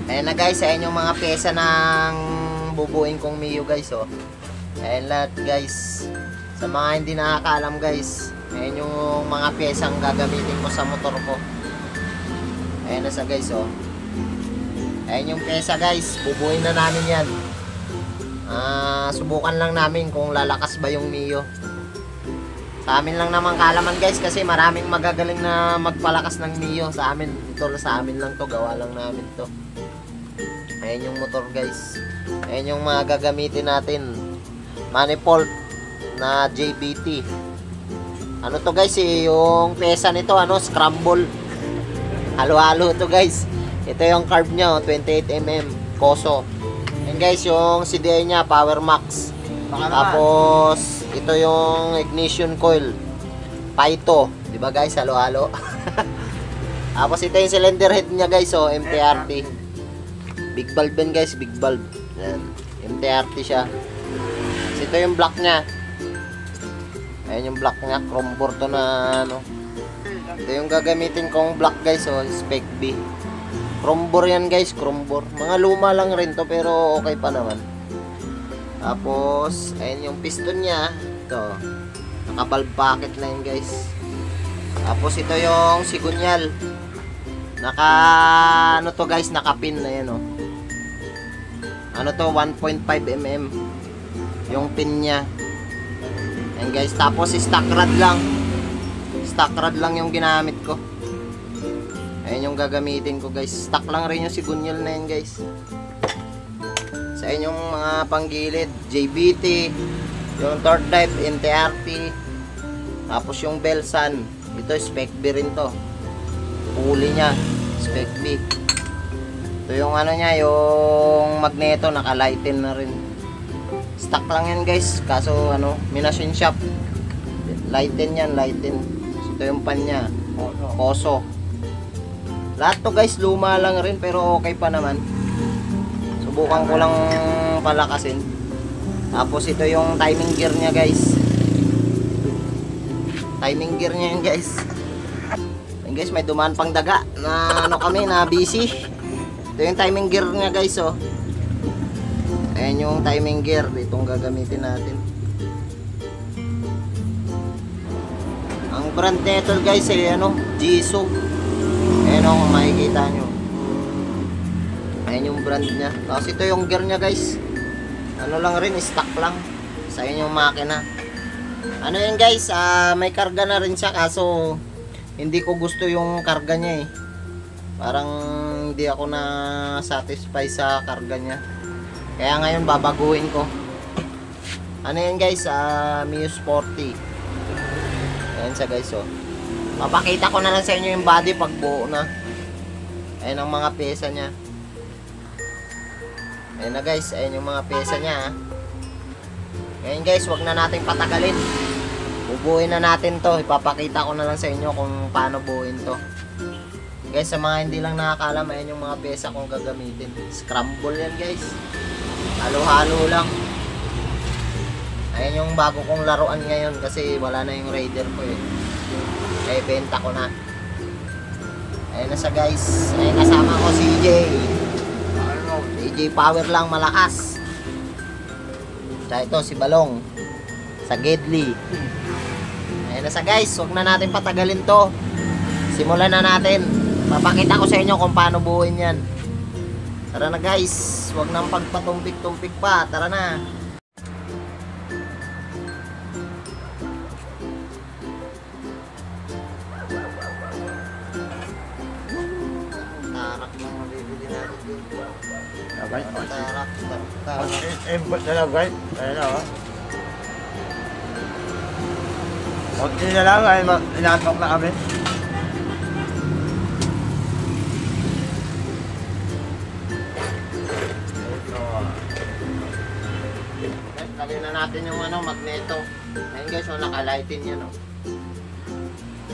Ayan na guys, ayan yung mga pyesa ng bubuin kong Mio guys, oh. Ayan lahat guys. Sa mga hindi nakakaalam guys, ayan yung mga pyesang gagamitin ko sa motor ko. Ayan na sa guys, oh. Ayan yung pyesa guys, bubuin na namin yan. Subukan lang namin kung lalakas ba yung Mio. Sa amin lang naman kaalaman guys, kasi maraming magagaling na magpalakas ng Mio. Sa amin, ito sa amin lang to, gawa lang namin to. Ayan yung motor guys. Ayan yung mga gagamitin natin. Manifold na JBT. Ano to guys, yung pyesa nito, scramble. Halo-halo to guys. Ito yung carb nya, 28mm Koso. Ayan guys, yung CDI nya, Power Max. Tapos ito yung ignition coil, Paito, di ba guys, halo-halo. Tapos ito yung cylinder head nya guys, MTRT. Big bulb yan guys, big bulb. Ayan, MTRT siya. Tapos ito yung block nya. Ayan yung block nya, chrome bore to na Ito yung gagamitin kong block guys, Spec B. Chrome bore yan guys, chrome bore. Mga luma lang rin to pero okay pa naman. Tapos ayan yung piston nya. Ito, naka-valve packet na yun guys. Tapos ito yung sigunyal. To guys, naka-pin na yan, to 1.5mm yung pin nya. Ayan guys, tapos stock rod lang yung ginamit ko. Ayan yung gagamitin ko guys. Stock lang rin yung sigunyal na yan guys. Sa ayan yung mga panggilid, JBT, yung torque type, NTRT, tapos yung Belsan, ito Spec B rin to. Pulley nya, Spec B. Ito yung nya, yung magneto, naka-lighten na rin. Stock lang yan guys, kaso minachine shop. Lighten yan, lighten. Ito yung pan nya, Koso. Lahat to guys, luma lang rin pero okay pa naman. Subukan ko lang palakasin. Tapos ito yung timing gear nya guys. Timing gear nya yan guys. Ayan guys, may dumaan pang daga na na busy. Ito yung timing gear nya guys, Ayan yung timing gear. Itong gagamitin natin. Ang brand nito guys Jisoo. Ayan kung makikita nyo. Ayan yung brand nya. Tapos ito yung gear nya guys. Lang rin, stock lang. Sa inyo yung makina. Yan guys, may karga na rin siya kaso hindi ko gusto yung karga nya Parang hindi ako na satisfy sa karga nya. Kaya ngayon babaguhin ko. Yan guys, Mio Sporty. Ayan siya guys, Papakita ko na lang sa inyo yung body pag buo na. Ayan ang mga pyesa nya. Ayan na guys, ayan yung mga pyesa nya. Ngayon guys, wag na natin patagalin. Bubuin na natin to. Ipapakita ko na lang sa inyo kung paano buuin to. Guys, sa mga hindi lang nakakaalam, ayan yung mga pyesa kong gagamitin. Scramble yan guys. Halo-halo lang. Ayan yung bago kong laruan ngayon kasi wala na yung Raider ko Kaya benta ko na. Ayan na siya guys. Ayan, kasama ko si CJ Power lang malakas. Tsaka ito si Balong sa Gedli. Ayan na siya guys. Huwag na natin patagalin to. Simulan na natin. Papakita ko sa inyo kung paano buuin yan. Tara na guys. Huwag nang pagpatumpik-tumpik pa. Tara na. Tarak lang mabibili natin dito. Right? Tarak. Input na lang, right? Ayan na, Kunti na lang, ay inaantok na kami. Lagyan na natin yung magneto. Ayun guys, naka-lighten yan,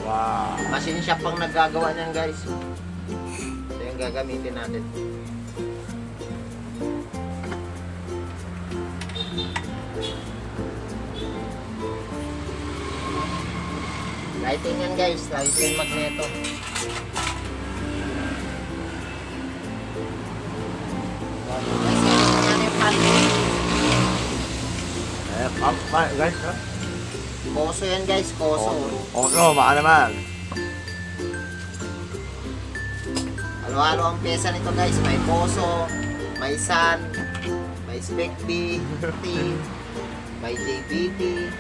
Wow. Machine shop pang naggagawa niyan guys. Ito yung gagamitin natin. Lighting yan guys, lighting magneto. Guys, ha? Koso yan guys, koso. Oo, baka naman. Halo-halo ang pyesa nito guys. May koso, may sun, may spec B, may JBT.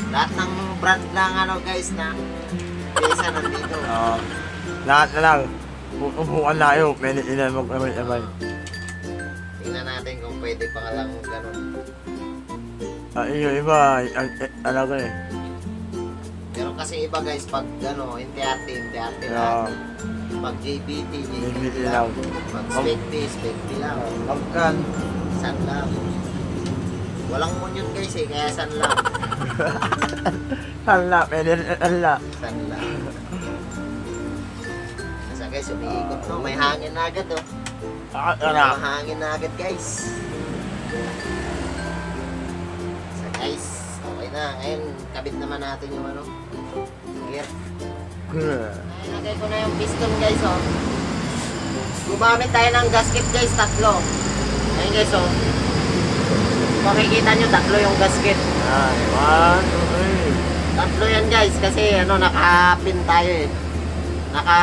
Lahat ng brand lang ano guys na pyesa nandito. Oo. Lahat na lang. Upuan na yun. Pwede ilan mag-abay. Tingnan natin kung pwede pa lang ganun. Yung iba, alaga eh. Pero kasi iba guys, pag ano, inte-arte Oo. lang. Pag JBT lang. Pag spec B lang. Pagkan. San lang. Walang munyon guys eh, kaya san lang. Hala, pwede rin hala. San lang. Nasa guys, umiikot no, may hangin na agad oh. May hangin na agad guys. So guys, okay na. Ngayon, kabit naman natin yung ano, gear. Ay, lagay ko na yung piston guys oh. Gumamit tayo ng gasket guys, 3. Ayun guys oh. Makikita nyo, 3 yung gasket. Yan, 1, 2, 3 yan guys, kasi ano, naka-pin tayo eh. Naka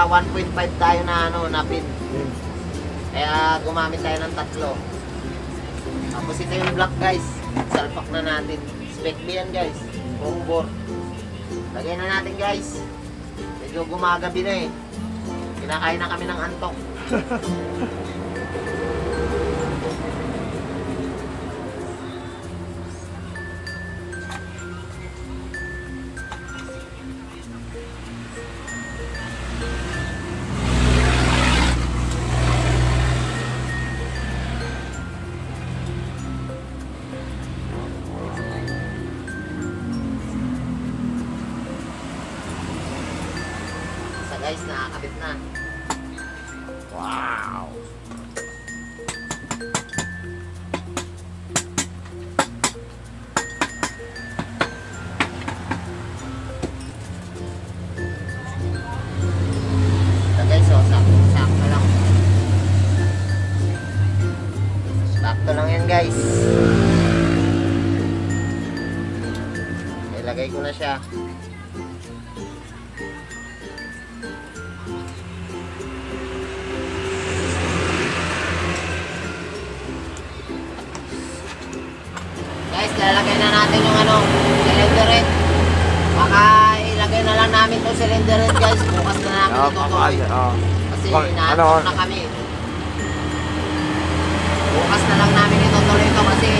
1.5 tayo na ano, na pin. 3. Kaya gumamit tayo ng 3. Tapos ito yung block guys. Salpak na natin. Spec B yan guys. Buong bore. Lagay na natin guys. Medyo gumagabi na eh. Kinakain na kami ng antok. Guys, nakakabit na. Wow! So guys, oh, sakto lang. Sakto lang yan guys. Ilagay ko na siya. Lalagay na natin yung ano, cylinder head. Baka ilagay na lang namin itong cylinder head guys. Bukas na namin itutuloy. Kasi inaantok na kami. Bukas na lang namin itutuloy ito kasi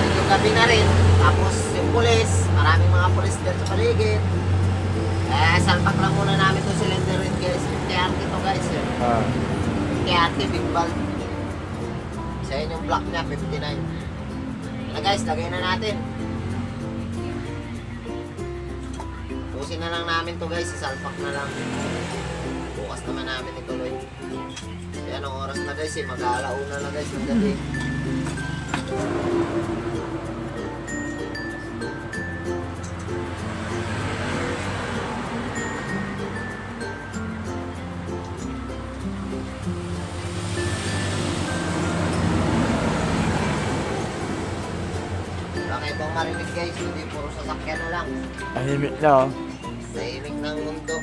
yung gabi na rin. Tapos yung pulis, maraming mga pulis dyan sa paligid. Salpak lang muna namin itong cylinder head guys. 50RT ito guys. 50RT big valve. Isa yun yung block niya, 59. Na guys, lagay na natin. Pusin na lang namin to guys, isalpak na lang. Bukas naman namin ituloy. Ayan ang oras na guys, mag-aalauna na guys ng gabi. Ibang marinig guys, hindi puro sasakyan na lang. Tahimik na oh. Tahimik ng mundo.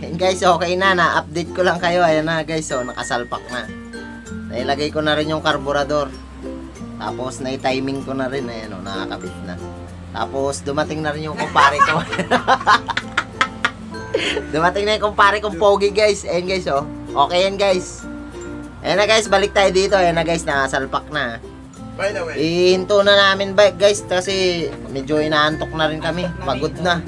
And guys, okay na, na-update ko lang kayo. Ayan na guys, oh, nakasalpak na. Nailagay ko na rin yung karburador. Tapos na-timing ko na rin. Ayan oh, nakakabit na. Tapos dumating na rin yung kumpare ko. Dumating na yung kumpare kong pogi guys. Ayan guys oh. Okay yan guys. Ayan na guys, balik tayo dito. Ayan na guys, nakasalpak na. By the way, Ihinto na namin bike guys kasi medyo inaantok na rin kami. Pagod na.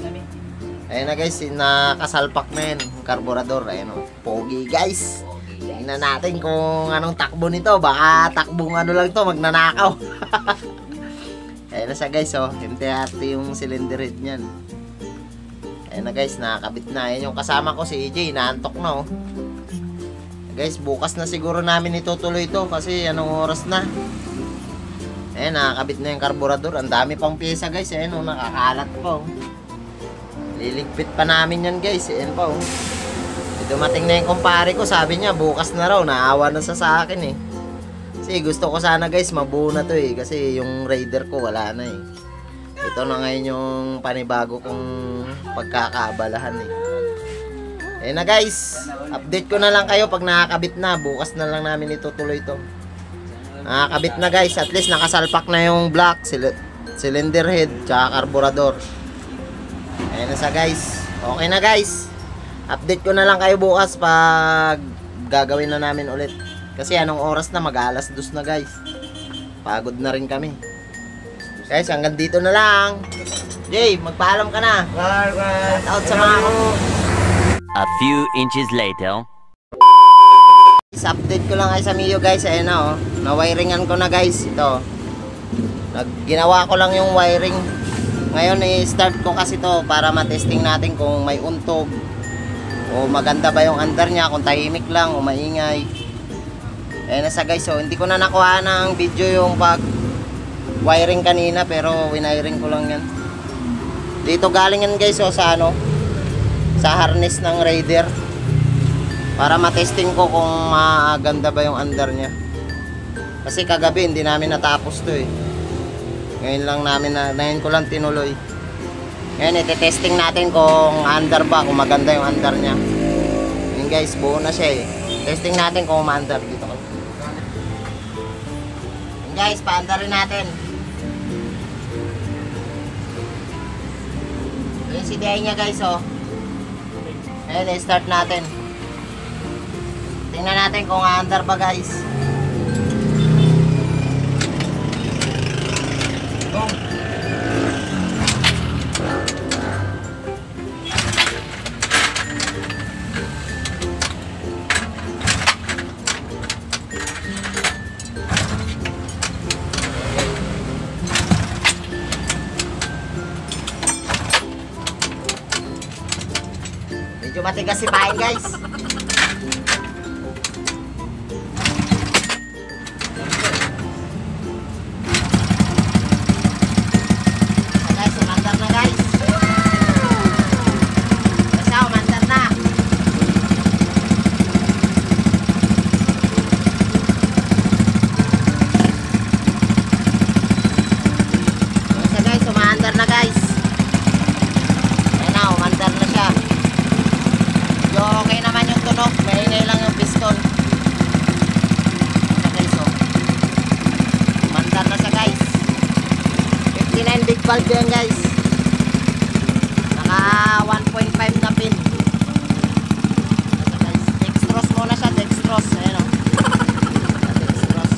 Ayun na guys, nakasalpak na yun. Yung karburador. Ayun o. Pogi guys. Tingnan natin kung anong takbo nito. Baka takbong ano lang to, magnanakaw. Ayun na siya guys o. Hinte-harte yung cylinder head niyan. Ayun na guys, nakakabit na. Ayun yung kasama ko si EJ. Inaantok na o. Guys, bukas na siguro namin itutuloy ito kasi anong oras na. Ayan, nakakabit na yung karburador. Ang dami pang pyesa guys. Ayan o, nakakalat pa o. Liligpit pa namin yan guys. Ayan pa o. Dumating na yung kumpare ko. Sabi niya, bukas na raw. Naawa na sa akin eh. Kasi gusto ko sana guys mabuo na to eh. Kasi yung Raider ko wala na eh. Ito na ngayon yung panibago kong pagkakaabalahan eh. Ayun na guys. Update ko na lang kayo pag nakakabit na. Bukas na lang namin itutuloy to. Nakakabit na guys. At least nakasalpak na yung block, cylinder head, tsaka carburetor. Ayun na sa guys. Okay na guys. Update ko na lang kayo bukas pag gagawin na namin ulit. Kasi anong oras na? Mag-alas 2 na guys. Pagod na rin kami. Guys, hanggang dito na lang. Jay, magpaalam ka na. Bye, bye. Shout out sa mga ko. A few inches later. Update ko lang kayo sa Mio guys. Ayan na oh. Na-wiringan ko na guys. Ito. Ginawa ko lang yung wiring. Ngayon i-start ko kasi to para matesting natin kung may untog. O maganda ba yung under niya. Kung tahimik lang o maingay. Ayan na sa guys. So hindi ko na nakuha ng video yung pag wiring kanina. Pero winiring ko lang yan. Dito galing yan guys oh, sa ano. Sa harness ng Raider. Para matesting ko kung maganda ba yung under niya. Kasi kagabi hindi namin natapos to eh. Ngayon lang namin ngayon ko lang tinuloy. Ngayon ite-testing natin kung under ba, kung maganda yung under niya. Ngayon guys, buo na siya eh. Testing natin kung ma-under dito. Ngayon guys, pa-under rin natin. Yung CDI niya guys oh. Ngayon i-start natin. Tingnan natin kung under ba guys. Go. Medyo matigas si pain guys. Valve yan guys. Naka 1.5 na pin. Guys, dextrose muna siya, dextrose. Ayan o. Dextrose.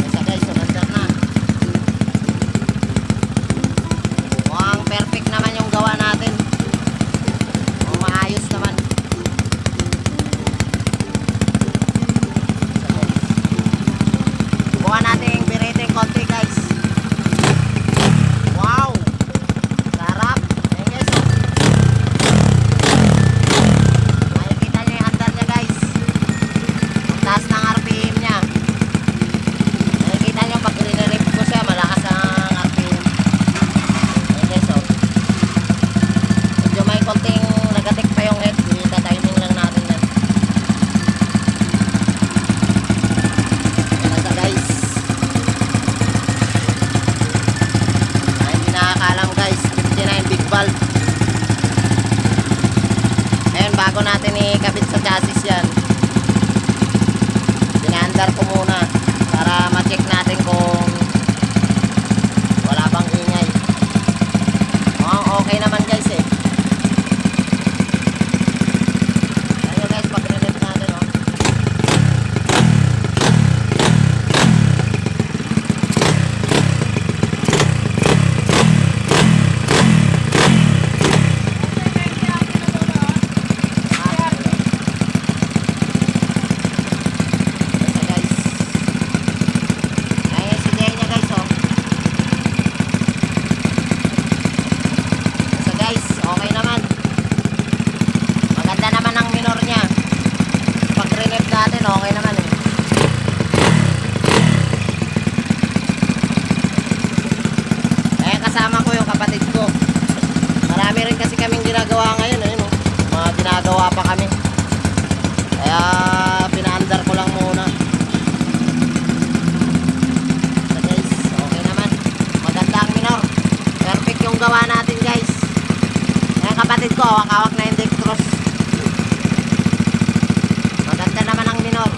Isa guys, sumandar na. Mukhang perfect naman yung gawa natin. Maayos naman. Buka natin yung birating konti guys. Wow! Sarap! Ayan guys oh. Makikita nyo yung andar nya guys. Ang taas ng RPM nya. Makikita nyo pag rinirip ko siya, malakas ang RPM. Ayan guys oh. Medyo may konting nagatik pa yung head. Ita-timing lang natin yan. Ayan na guys. Nakakalam guys, 59 big valve. Ngayon bago natin ikabit sa chassis yan, pinaandar ko muna para ma-check natin kung wala bang ingay. Mukhang okay naman guys eh. Ayan guys, pag-renet natin oh. Okay naman eh. Kaya kasama ko yung kapatid ko. Marami rin kasi kaming ginagawa ngayon, ayun oh. Mga ginagawa pa kami. Kaya pinaandar ko lang muna. So guys, okay naman. Maganda ang minor. Perfect yung gawa natin guys. Kaya kapatid ko, hawak-hawak na yung dextrose. Maganda naman ang minor.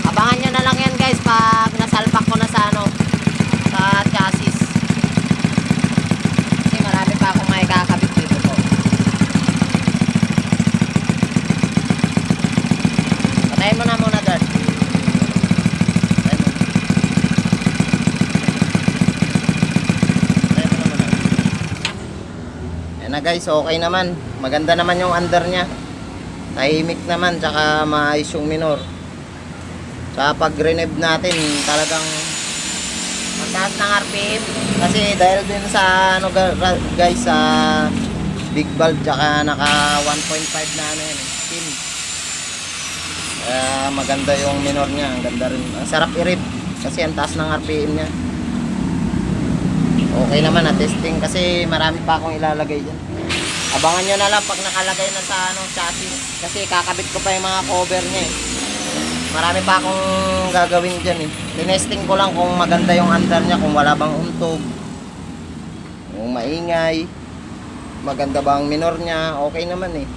Abangan nyo na lang yan guys pag nasalpak ko na sa ano, sa chassis. Kasi marami pa akong makikakabit dito po. Patayin mo na muna Dad. Patayin mo. Patayin mo na muna. Yan na guys, okay naman. Maganda naman yung under nya. Tahimik naman, tsaka maayos yung minor. Sa pag-renew natin, talagang mataas ng RPM. Kasi dahil din sa ano guys, sa big valve, tsaka naka 1.5 na ano yan, pin. Maganda yung minor nya, ang ganda rin. Ang sarap i-rev kasi ang taas ng RPM nya. Okay naman na testing kasi marami pa akong ilalagay dyan. Abangan nyo na lang pag nakalagay na sa ano, chassis. Kasi kakabit ko pa yung mga cover nya eh. Marami pa akong gagawin dyan eh. Tinesting ko lang kung maganda yung under nya, kung wala bang untog, kung maingay, maganda ba ang minor nya. Okay naman eh.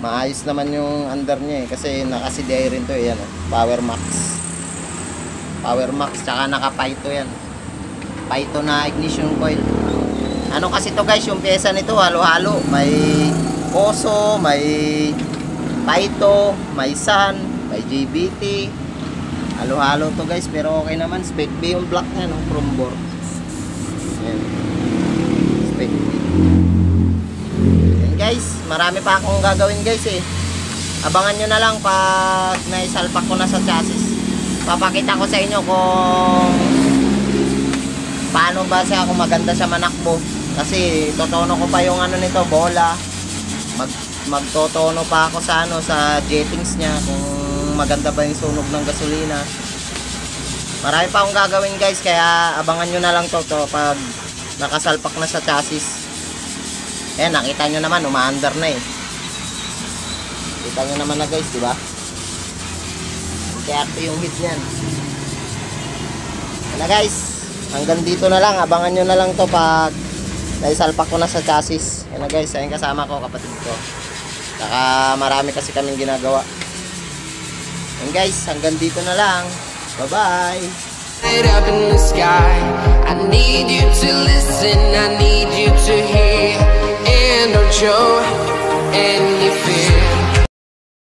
Maayos naman yung under nya eh. Kasi naka-CDI rin to eh. Yan, oh. Power Max. Power Max, tsaka naka-Pyto yan. Pyto na ignition coil. Ano kasi to guys, yung pyesa nito halo-halo. May Oso, may Pyto, may Sun, may JBT. Halo-halo to guys, pero okay naman. Spec B yung block nya, no? Chrome bore. Ayan. Spec B. Ayan guys, marami pa akong gagawin guys eh. Abangan nyo na lang pag naisalpak ko na sa chassis. Papakita ko sa inyo kung paano ba siya, kung maganda siya manakbo. Kasi totono ko pa yung ano nito, bola. Magtotono pa ako sa ano, sa jettings niya, kung maganda ba yung sunog ng gasolina. Marami pa akong gagawin guys, kaya abangan nyo na lang to pag nakasalpak na sa chassis. Ayan, nakita nyo naman, umaandar na eh. Kita nyo naman na guys, di ba? Kaya yung hit niyan. Ano guys, hanggang dito na lang. Abangan nyo na lang to pag naisalpak ko na sa chassis. Yan na guys, ayun kasama ko, kapatid ko. Saka marami kasi kaming ginagawa. Yan guys, hanggang dito na lang. Bye-bye! Light up in the sky, I need you to listen, I need you to hear, and don't show, and